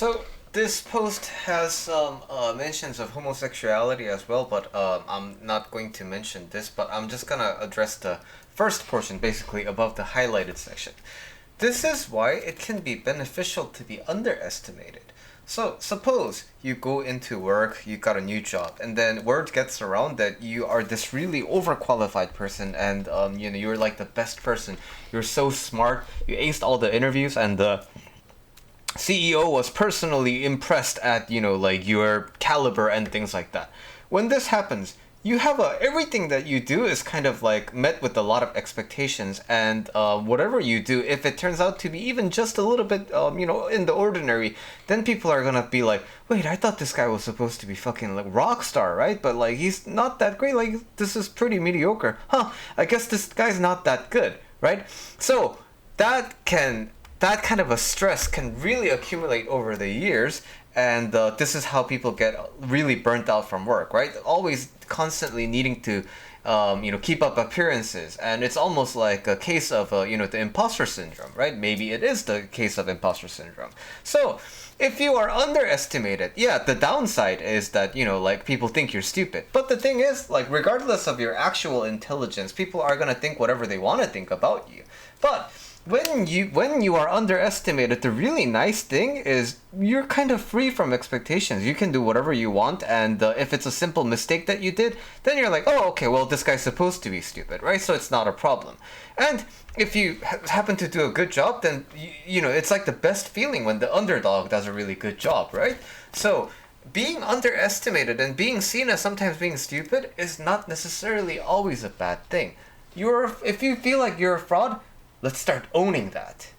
So this post has some mentions of homosexuality as well, but I'm not going to mention this, but I'm just gonna address the first portion, basically above the highlighted section. This is why it can be beneficial to be underestimated. So suppose you go into work, you got a new job, and then word gets around that you are this really overqualified person, and you're like the best person. You're so smart. You aced all the interviews, and the CEO was personally impressed at like your caliber and things like that. When this happens, you have everything that you do is kind of like met with a lot of expectations, and whatever you do, if it turns out to be even just a little bit in the ordinary, then people are gonna be like, wait, I thought this guy was supposed to be fucking like rock star, right? But like he's not that great. Like this is pretty mediocre, huh? I guess this guy's not that good, right? So that kind of a stress can really accumulate over the years, and this is how people get really burnt out from work, right? Always constantly needing to keep up appearances, and it's almost like a case of the imposter syndrome, right? Maybe it is the case of imposter syndrome. So if you are underestimated, yeah, the downside is that like people think you're stupid, but the thing is, like, regardless of your actual intelligence, people are going to think whatever they want to think about you. But when you are underestimated, the really nice thing is you're kind of free from expectations. You can do whatever you want, and if it's a simple mistake that you did, then you're like, oh, okay, well, this guy's supposed to be stupid, right? So it's not a problem. And if you happen to do a good job, then it's like the best feeling when the underdog does a really good job, right? So being underestimated and being seen as sometimes being stupid is not necessarily always a bad thing. If you feel like you're a fraud, let's start owning that.